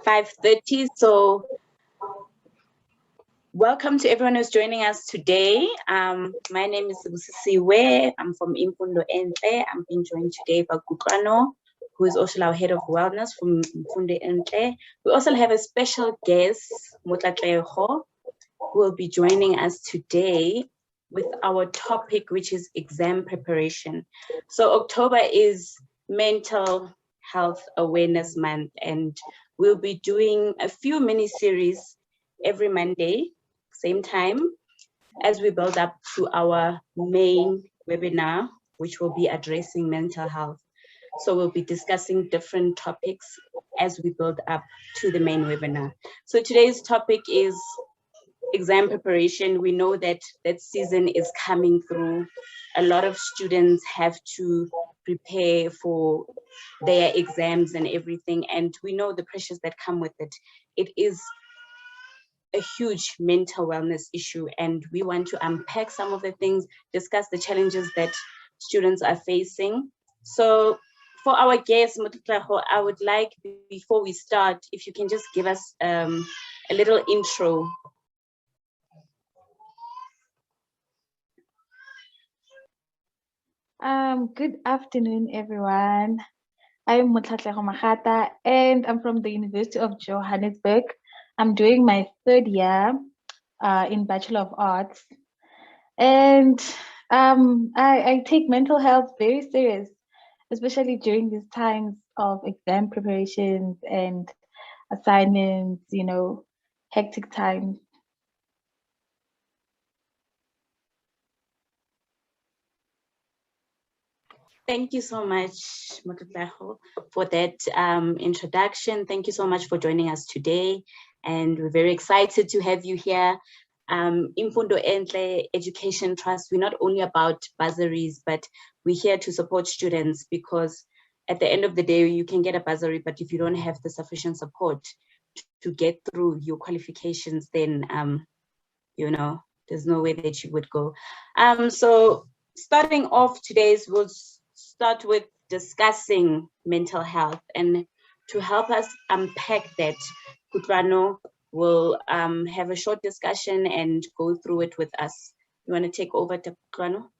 5:30. So welcome to everyone who's joining us today. My name is Sibususiwe. I'm from Imfundo Enhle. I'm being joined today by Kutloano, who is also our head of wellness from Imfundo Enhle. We also have a special guest, Ndlovu, who will be joining us today with our topic, which is exam preparation. So October is Mental Health Awareness Month, and we'll be doing a few mini-series every Monday, same time, as we build up to our main webinar, which will be addressing mental health. So we'll be discussing different topics as we build up to the main webinar. So today's topic is exam preparation. We know that that season is coming through. A lot of students have to prepare for their exams and everything, and we know the pressures that come with it. It is a huge mental wellness issue, and we want to unpack some of the things, discuss the challenges that students are facing. So for our guest, Ndlovu, I would like, before we start, if you can just give us a little intro. Good afternoon, everyone. I'm Ndlovu, and I'm from the University of Johannesburg. I'm doing my third year in Bachelor of Arts, and I take mental health very serious, especially during these times of exam preparations and assignments, hectic times. Thank you so much, Ndlovu, for that introduction. Thank you so much for joining us today. And we're very excited to have you here. Imfundo Enhle Education Trust, we're not only about bursaries, but we're here to support students, because at the end of the day, you can get a bursary, but if you don't have the sufficient support to get through your qualifications, then, there's no way that you would go. So starting off today's, we'll start with discussing mental health, and to help us unpack that, Kutloano will have a short discussion and go through it with us. You want to take over, Kutloano?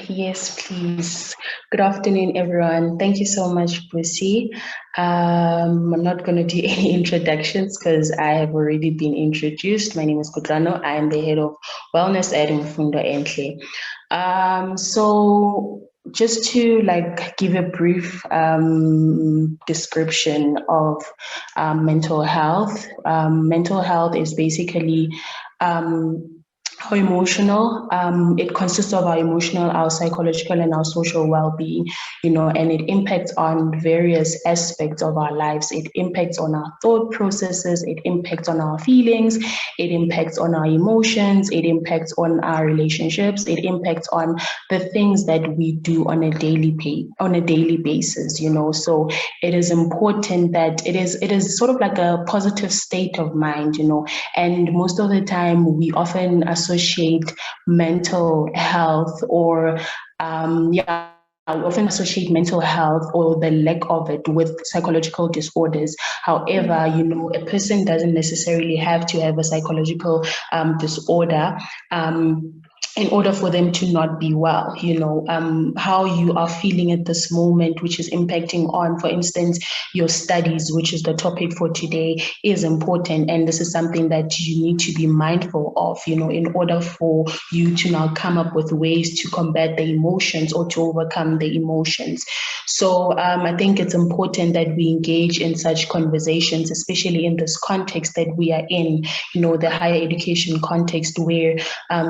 Yes, please. Good afternoon, everyone. Thank you so much, Busi. I'm not going to do any introductions because I have already been introduced. My name is Kutloano. I am the head of wellness at Imfundo Enhle. So just to give a brief description of mental health. Mental health is basically how emotional, it consists of our emotional, our psychological, and our social well-being, and it impacts on various aspects of our lives. It impacts on our thought processes, it impacts on our feelings, it impacts on our emotions, it impacts on our relationships, it impacts on the things that we do on a daily basis, So it is important that it is sort of like a positive state of mind, and most of the time we often associate mental health or we often associate mental health or the lack of it with psychological disorders. However, a person doesn't necessarily have to have a psychological disorder in order for them to not be well. How you are feeling at this moment, which is impacting on, for instance, your studies, which is the topic for today, is important. And this is something that you need to be mindful of, in order for you to now come up with ways to combat the emotions or to overcome the emotions. So I think it's important that we engage in such conversations, especially in this context that we are in, the higher education context, where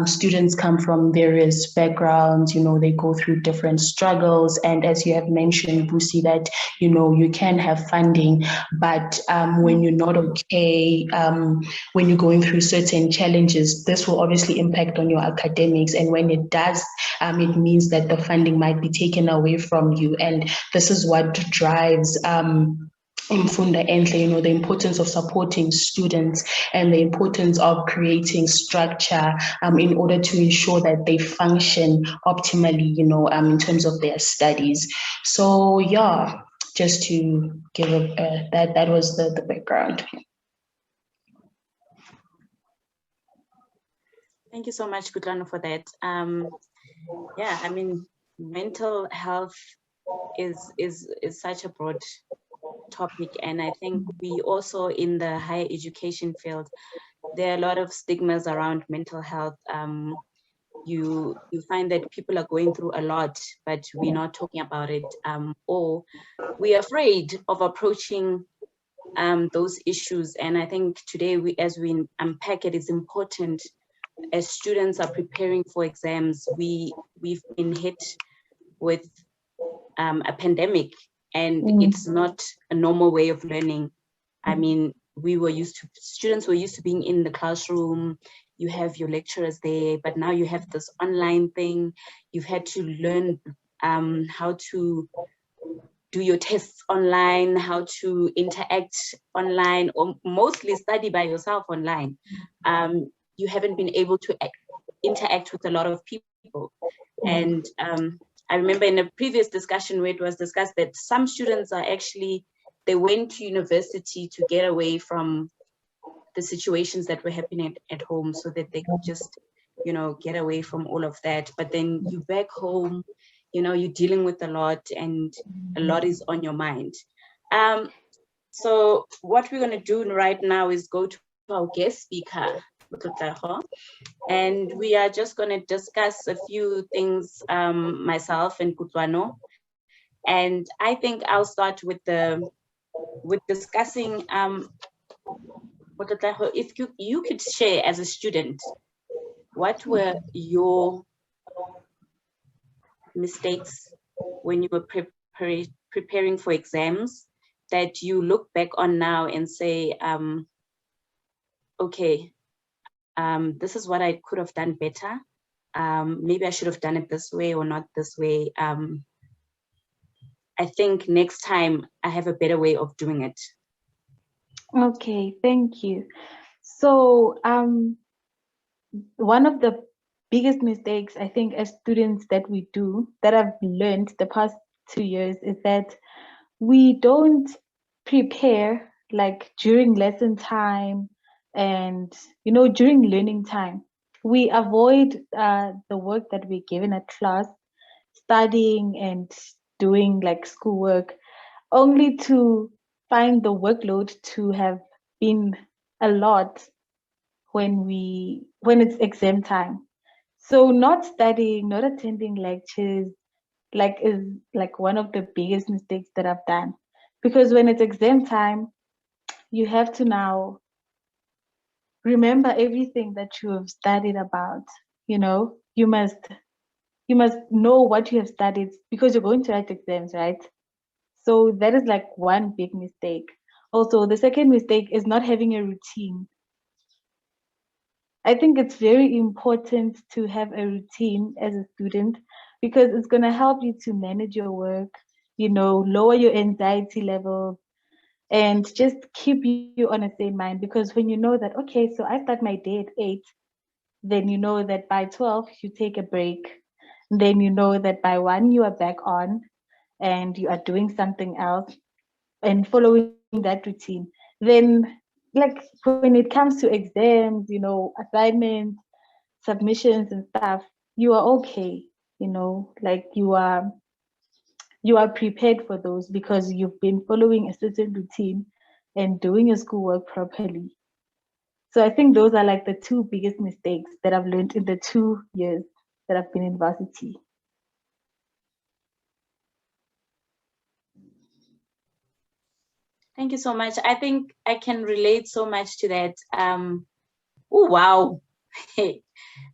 students come from various backgrounds, they go through different struggles. And as you have mentioned, Busi, that, you can have funding, but when you're not okay, when you're going through certain challenges, this will obviously impact on your academics. And when it does, it means that the funding might be taken away from you. And this is what drives Imfundo Enhle, the importance of supporting students and the importance of creating structure in order to ensure that they function optimally, in terms of their studies. So yeah, just to give that was the background. Thank you so much, Kutloano, for that. Yeah, I mean, mental health is such a broad topic, and I think we also in the higher education field, there are a lot of stigmas around mental health. You find that people are going through a lot, but we're not talking about it, or we're afraid of approaching those issues. And I think today, as we unpack it, it's important. As students are preparing for exams, we've been hit with a pandemic, and it's not a normal way of learning. I mean, students were used to being in the classroom. You have your lecturers there, but now you have this online thing. You've had to learn how to do your tests online, how to interact online, or mostly study by yourself online. You haven't been able to interact with a lot of people. And I remember in a previous discussion where it was discussed that some students are actually, they went to university to get away from the situations that were happening at home, so that they could just, get away from all of that. But then you back home, you're dealing with a lot, and a lot is on your mind. So what we're going to do right now is go to our guest speaker, and we are just going to discuss a few things, myself and Kutloano. And I think I'll start with discussing if you could share as a student, what were your mistakes when you were preparing for exams that you look back on now and say, okay, this is what I could have done better. Maybe I should have done it this way or not this way. I think next time I have a better way of doing it. Okay, thank you. So one of the biggest mistakes I think as students that we do, that I've learned the past 2 years, is that we don't prepare like during lesson time and during learning time. We avoid the work that we're given at class, studying and doing like schoolwork, only to find the workload to have been a lot when it's exam time. So not studying, not attending lectures, is like one of the biggest mistakes that I've done. Because when it's exam time, you have to now remember everything that you have studied about. You must know what you have studied, because you're going to write exams, right? So that is like one big mistake. Also, the second mistake is not having a routine. I think it's very important to have a routine as a student, because it's going to help you to manage your work, lower your anxiety levels, and just keep you on a sane mind. Because when you know that, okay, so I start my day at 8, then you know that by 12 you take a break. Then you know that by 1 you are back on and you are doing something else and following that routine. Then, like when it comes to exams, assignments, submissions and stuff, you are okay, like you are prepared for those because you've been following a certain routine and doing your schoolwork properly. So I think those are like the two biggest mistakes that I've learned in the 2 years that I've been in varsity. Thank you so much. I think I can relate so much to that. Oh, wow.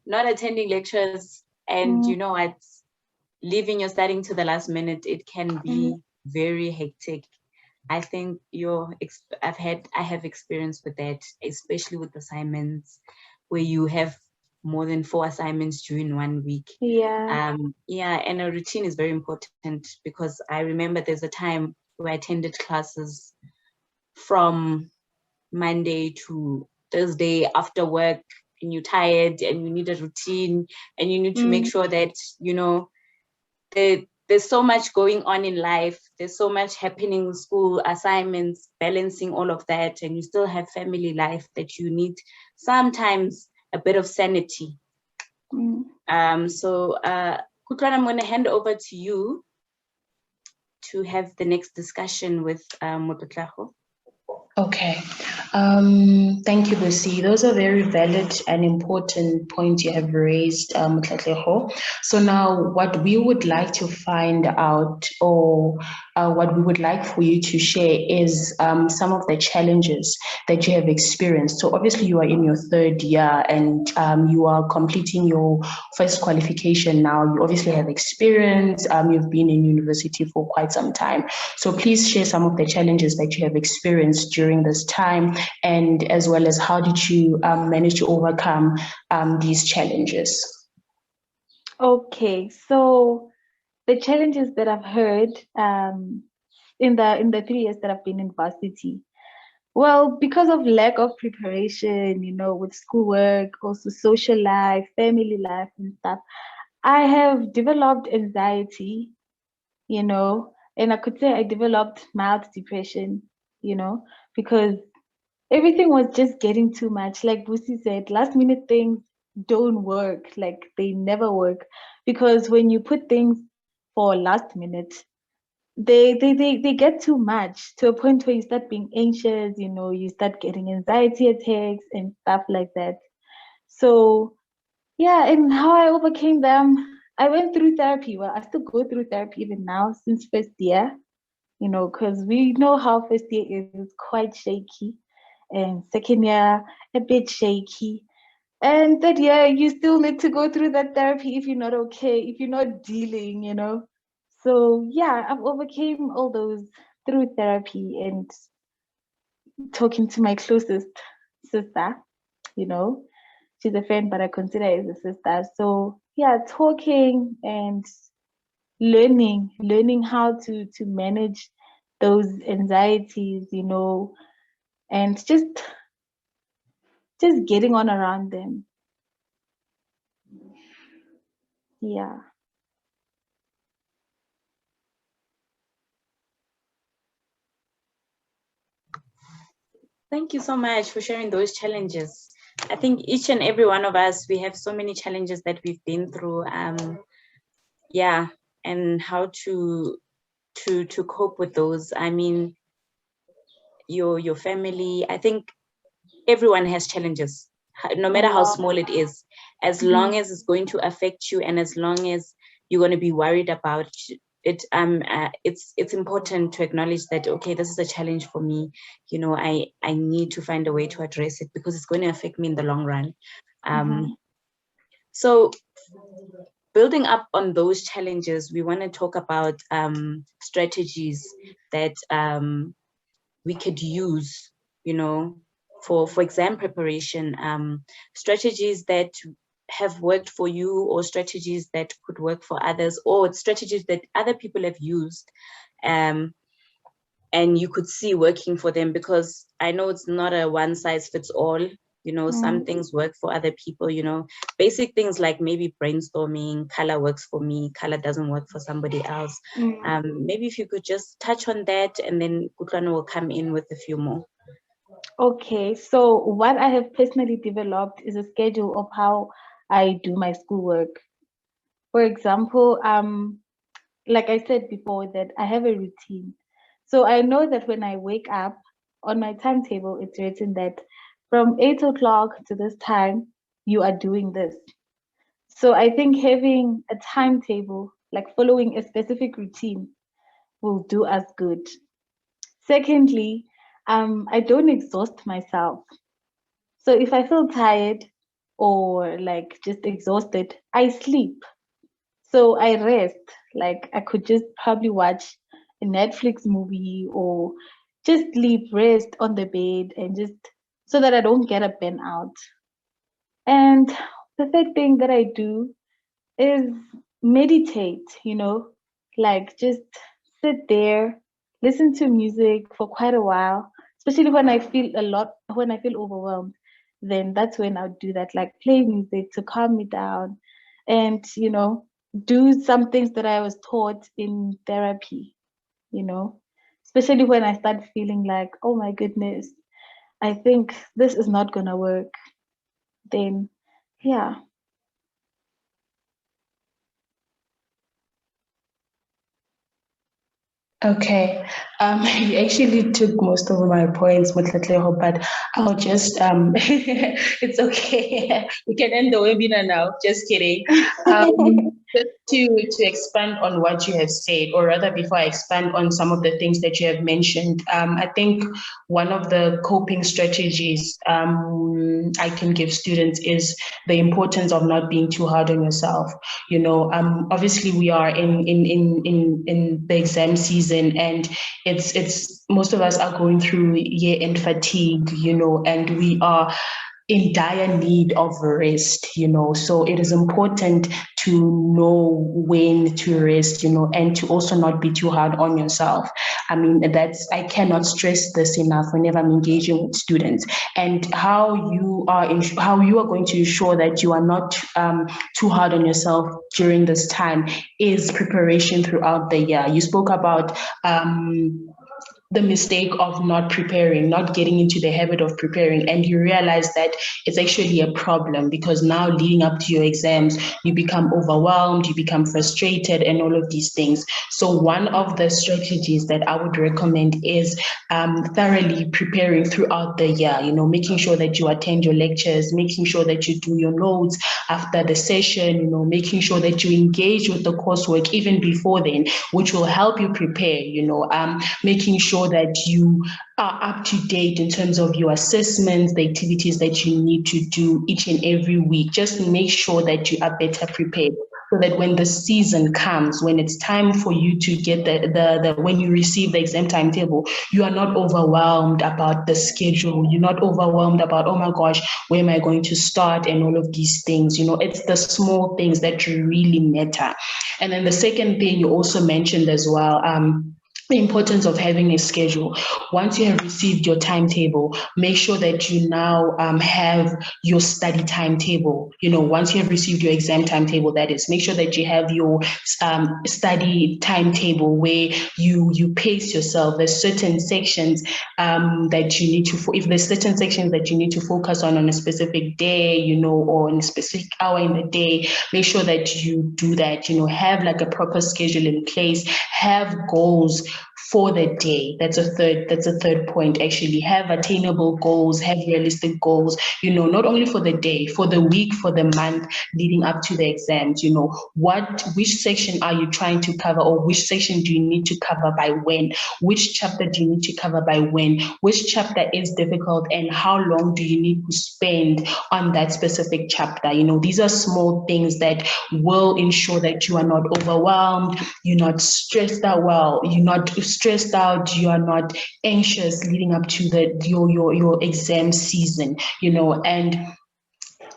Not attending lectures and it's leaving your studying to the last minute. It can be very hectic. I think I have experience with that, especially with assignments where you have more than 4 assignments during 1 week. Yeah. And a routine is very important, because I remember there's a time where I attended classes from Monday to Thursday after work, and you're tired and you need a routine, and you need to make sure that, there's so much going on in life there's so much happening in school, assignments, balancing all of that, and you still have family life that you need sometimes a bit of sanity. So Kutloano, I'm going to hand over to you to have the next discussion with Mototlhago. Okay. Thank you, Lucy. Those are very valid and important points you have raised, Motlatleho. So now what we would like to find out, or what we would like for you to share, is some of the challenges that you have experienced. So obviously you are in your third year and you are completing your first qualification now. You obviously have experience. You've been in university for quite some time. So please share some of the challenges that you have experienced during this time, and as well as how did you manage to overcome these challenges? Okay, so the challenges that I've heard in the 3 years that I've been in varsity, well, because of lack of preparation, you know, with schoolwork, also social life, family life and stuff, I have developed anxiety, you know, and I could say I developed mild depression, you know, because everything was just getting too much. Like Busi said, last minute things don't work. Like they never work, because when you put things for last minute, they get too much, to a point where you start being anxious, you know, you start getting anxiety attacks and stuff like that. So yeah, and how I overcame them, I went through therapy. Well, I still go through therapy even now since first year, you know, because we know how first year is. It's quite shaky, and second year a bit shaky, and third year you still need to go through that therapy if you're not okay, if you're not dealing, you know. So yeah, I've overcame all those through therapy and talking to my closest sister, you know. She's a friend, but I consider her as a sister. So yeah, talking and learning how to manage those anxieties, you know, and just getting on around them. Yeah. Thank you so much for sharing those challenges. I think each and every one of us, we have so many challenges that we've been through. Yeah, and how to cope with those. I mean, your family. I think everyone has challenges, no matter how small it is. As long as it's going to affect you, and as long as you're going to be worried about it, it's important to acknowledge that, okay, this is a challenge for me. You know, I need to find a way to address it, because it's going to affect me in the long run. So building up on those challenges, we want to talk about strategies that we could use, you know, for exam preparation, strategies that have worked for you, or strategies that could work for others, or strategies that other people have used, and you could see working for them. Because I know it's not a one size fits all. You know, some things work for other people, you know, basic things like maybe brainstorming, color works for me, color doesn't work for somebody else. Maybe if you could just touch on that, and then Kutloano will come in with a few more. Okay, so what I have personally developed is a schedule of how I do my schoolwork. For example, like I said before, that I have a routine. So I know that when I wake up, on my timetable, it's written that from 8 o'clock to this time, you are doing this. So I think having a timetable, like following a specific routine, will do us good. Secondly, I don't exhaust myself. So if I feel tired or like just exhausted, I sleep. So I rest. Like I could just probably watch a Netflix movie, or just sleep, rest on the bed, and just so that I don't get a burnout. And the third thing that I do is meditate, you know, like just sit there, listen to music for quite a while, especially when I feel when I feel overwhelmed, then that's when I'll do that, like play music to calm me down, and, you know, do some things that I was taught in therapy. especially when I start feeling like, oh my goodness, I think this is not gonna work. Then, yeah. Okay, you actually took most of my points, Motlatleho, but I'll just, it's okay. We can end the webinar now, just kidding. Just to expand on what you have said, or rather before I expand on some of the things that you have mentioned, I think one of the coping strategies I can give students is the importance of not being too hard on yourself. Obviously we are in the exam season, and it's most of us are going through year-end fatigue, and we are in dire need of rest, so it is important to know when to rest, and to also not be too hard on yourself. I mean, I cannot stress this enough whenever I'm engaging with students, and how you are going to ensure that you are not too hard on yourself during this time is preparation throughout the year. You spoke about the mistake of not preparing, not getting into the habit of preparing, and you realize that it's actually a problem, because now leading up to your exams, you become overwhelmed, you become frustrated, and all of these things. So one of the strategies that I would recommend is thoroughly preparing throughout the year, making sure that you attend your lectures, making sure that you do your notes after the session, making sure that you engage with the coursework even before then, which will help you prepare, making sure that you are up to date in terms of your assessments, the activities that you need to do each and every week. Just make sure that you are better prepared, so that when the season comes, when it's time for you to get when you receive the exam timetable, you are not overwhelmed about the schedule. You're not overwhelmed about, oh my gosh, where am I going to start, and all of these things. It's the small things that really matter. And then the second thing you also mentioned as well, the importance of having a schedule. Once you have received your timetable, make sure that you now have your study timetable. Once you have received your exam timetable, that is, make sure that you have your study timetable where you pace yourself. There's certain sections that you need to, if there's certain sections that you need to focus on a specific day, or in a specific hour in the day, make sure that you do that. Have like a proper schedule in place, have goals for the day. That's a third point, actually. Have attainable goals, have realistic goals, not only for the day, for the week, for the month leading up to the exams. Which section are you trying to cover, or which section do you need to cover by when? Which chapter do you need to cover by when? Which chapter is difficult, and how long do you need to spend on that specific chapter? These are small things that will ensure that you are not overwhelmed, you're not stressed out, you are not anxious leading up to your exam season, and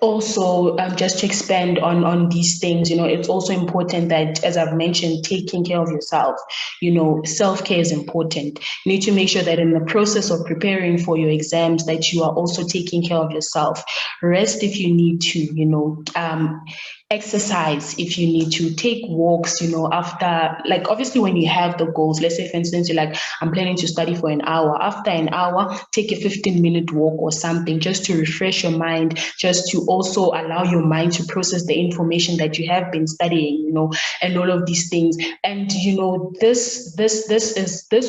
also, just to expand on these things, it's also important that, as I've mentioned, taking care of yourself. Self-care is important. You need to make sure that in the process of preparing for your exams, that you are also taking care of yourself. Rest if you need to, exercise if you need to, take walks, after, like, obviously when you have the goals, let's say for instance, you're like, I'm planning to study for an hour. After an hour, take a 15-minute walk or something, just to refresh your mind, just to also allow your mind to process the information that you have been studying, and all of these things. And this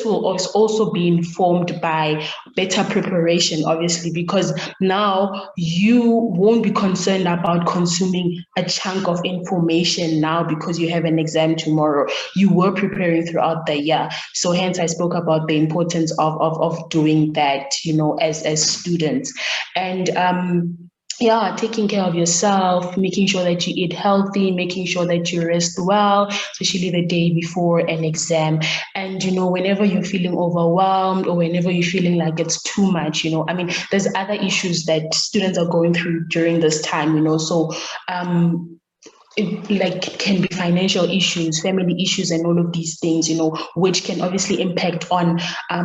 will also be informed by better preparation, obviously, because now you won't be concerned about consuming a chunk of information now because you have an exam tomorrow. You were preparing throughout the year. So hence I spoke about the importance of doing that, as students. And taking care of yourself, making sure that you eat healthy, making sure that you rest well, especially the day before an exam. And, whenever you're feeling overwhelmed, or whenever you're feeling like it's too much, there's other issues that students are going through during this time, so like can be financial issues, family issues, and all of these things, which can obviously impact on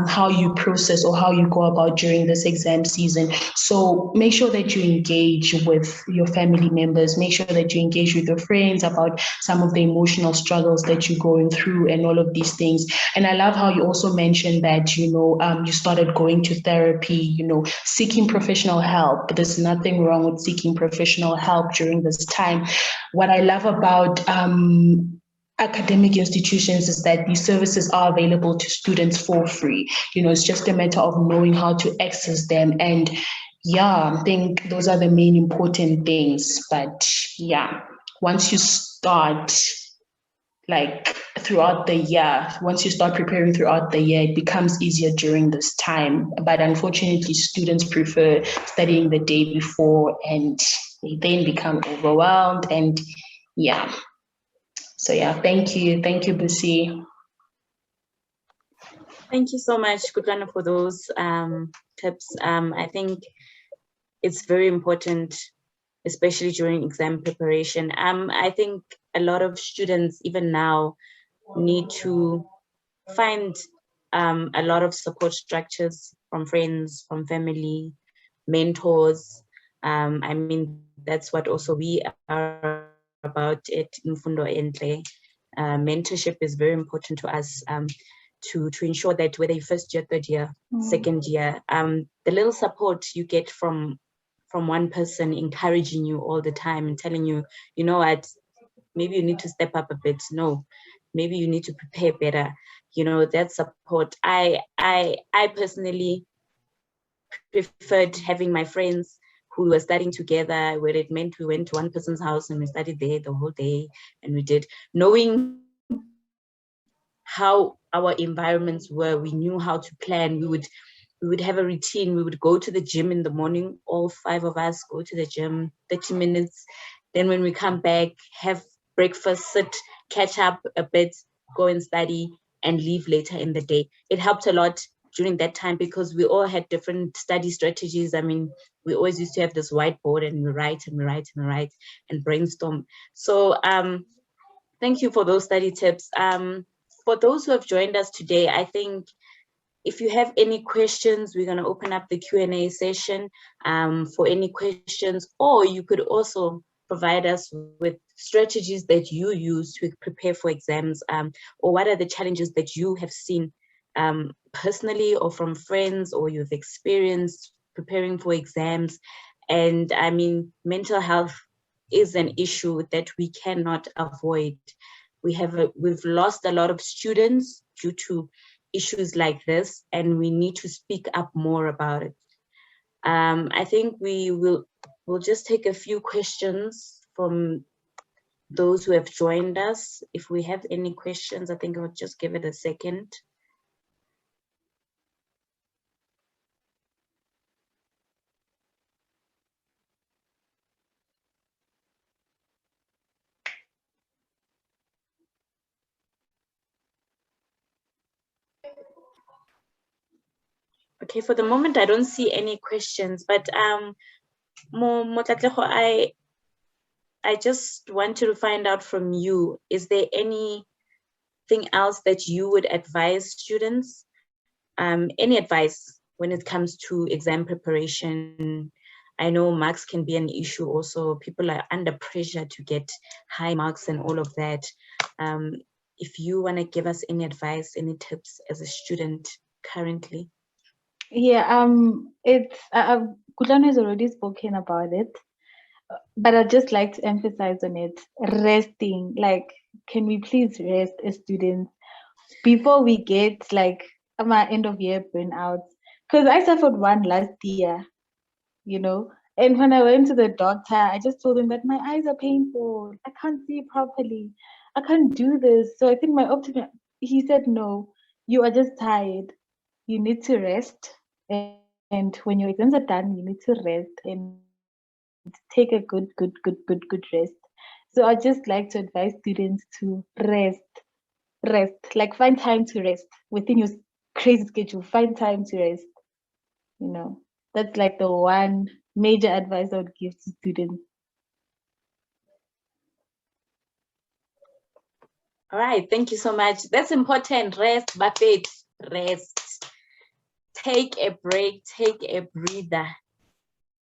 how you process or how you go about during this exam season. So make sure that you engage with your family members, make sure that you engage with your friends about some of the emotional struggles that you're going through and all of these things. And I love how you also mentioned that, you started going to therapy, seeking professional help. There's nothing wrong with seeking professional help during this time. What I love about academic institutions is that these services are available to students for free. It's just a matter of knowing how to access them. And yeah, I think those are the main important things. But yeah, once you start throughout the year, once you start preparing throughout the year, it becomes easier during this time. But unfortunately, students prefer studying the day before, and they then become overwhelmed. And yeah, so yeah, thank you, Busi. Thank you so much, Kutloano, for those tips. I think it's very important, especially during exam preparation. I think a lot of students, even now, need to find a lot of support structures from friends, from family, mentors. I mean, that's what also we are about at Imfundo Enhle. Mentorship is very important to us, to ensure that whether you first year, third year, second year, the little support you get from one person encouraging you all the time and telling you, you know what, maybe you need to step up a bit. No, maybe you need to prepare better. That support. I personally preferred having my friends who were studying together, where it meant we went to one person's house and we studied there the whole day, and we did, knowing how our environments were. We knew how to plan. We would have a routine. We would go to the gym in the morning, all 5 of us go to the gym, 30 minutes. Then when we come back, have breakfast, sit, catch up a bit, go and study, and leave later in the day. It helped a lot during that time because we all had different study strategies. I mean, we always used to have this whiteboard and we write and we write and we write and brainstorm. So thank you for those study tips. For those who have joined us today, I think if you have any questions, we're going to open up the Q&A session for any questions, or you could also provide us with strategies that you use to prepare for exams, or what are the challenges that you have seen personally or from friends or you've experienced preparing for exams. And I mean, mental health is an issue that we cannot avoid. We've lost a lot of students due to issues like this, and we need to speak up more about it. I think we'll just take a few questions from those who have joined us. If we have any questions, I think I'll just give it a second. Okay, for the moment, I don't see any questions, but Motlatleho, I just wanted to find out from you, is there anything else that you would advise students? Any advice when it comes to exam preparation? I know marks can be an issue also. People are under pressure to get high marks and all of that. If you want to give us any advice, any tips as a student currently? Yeah, it's Kutloano has already spoken about it, but I'd just like to emphasize on it. Resting, can we please rest as students before we get my end of year burnouts? Because I suffered one last year, and when I went to the doctor, I just told him that my eyes are painful. I can't see properly. I can't do this. So I think my optimist, he said, no, you are just tired. You need to rest. And when your exams are done, you need to rest and take a good rest. So I just like to advise students to rest, find time to rest within your crazy schedule. Find time to rest. That's the one major advice I would give to students. All right, thank you so much. That's important. Rest, Buffett, rest. Take a break, take a breather.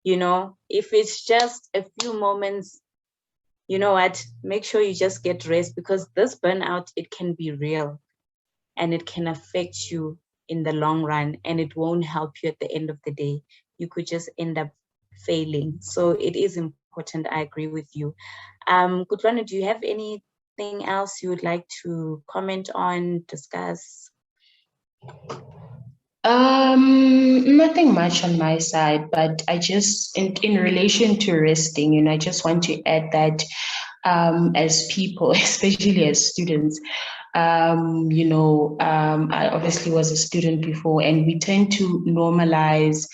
You know, if it's just a few moments, you know what, make sure you just get rest, because this burnout, it can be real and it can affect you in the long run, and it won't help you at the end of the day. You could just end up failing. So it is important. I agree with you. Kutloano, do you have anything else you would like to comment on, discuss? Nothing much on my side, but I just, in relation to resting, you know, I just want to add that as people, especially as students, I obviously was a student before, and we tend to normalize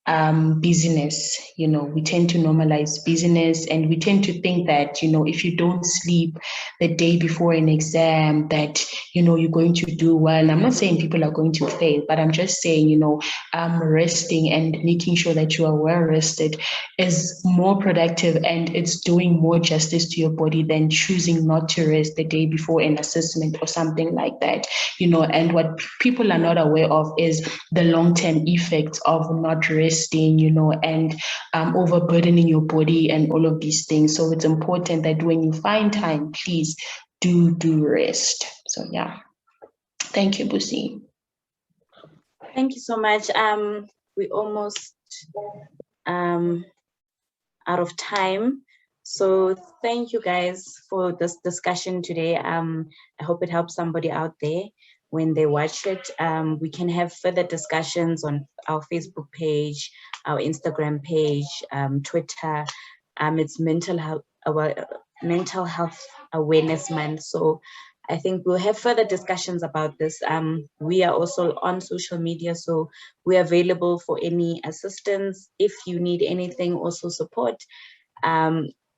busyness. You know, we tend to normalize busyness, and we tend to think that, you know, if you don't sleep the day before an exam, that, you know, you're going to do well. And I'm not saying people are going to fail, but I'm just saying, you know, resting and making sure that you are well rested is more productive, and it's doing more justice to your body than choosing not to rest the day before an assessment or something like that. You know, and what people are not aware of is the long-term effects of not resting, you know, and overburdening your body and all of these things. So it's important that when you find time, please do rest. So yeah, thank you, Busi. Thank you so much. We almost out of time. So thank you guys for this discussion today. I hope it helps somebody out there when they watch it. We can have further discussions on our Facebook page, our Instagram page, Twitter. It's mental health awareness month. So I think we'll have further discussions about this. We are also on social media, so we're available for any assistance. If you need anything, also support,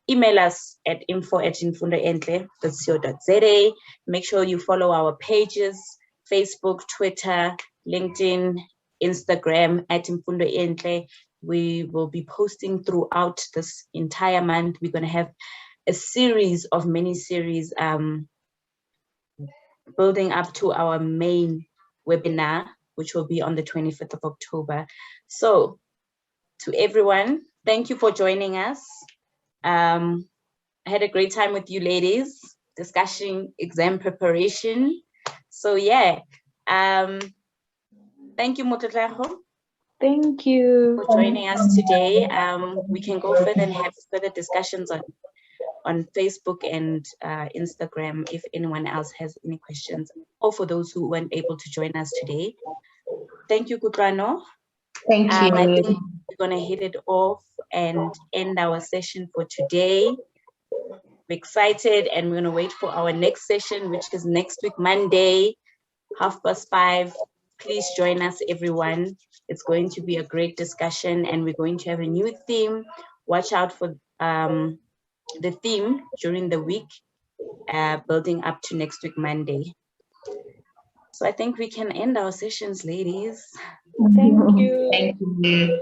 email us at info@imfundoenhle.co.za. Make sure you follow our pages, Facebook, Twitter, LinkedIn, Instagram at Imfundo Enhle. We will be posting throughout this entire month. We're going to have a series of mini series building up to our main webinar, which will be on the 25th of October. So to everyone, thank you for joining us. I had a great time with you ladies, discussing exam preparation. So yeah, thank you, Mototleho. Thank you for joining us today. We can go further and have further discussions on Facebook and Instagram if anyone else has any questions, or for those who weren't able to join us today. Thank you, Kutloano. Thank you. I think we're going to hit it off and end our session for today. We're excited, and we're going to wait for our next session, which is next week, Monday, 5:30. Please join us, everyone. It's going to be a great discussion, and we're going to have a new theme. Watch out for the theme during the week, building up to next week, Monday. So I think we can end our sessions, ladies. Thank you. Thank you.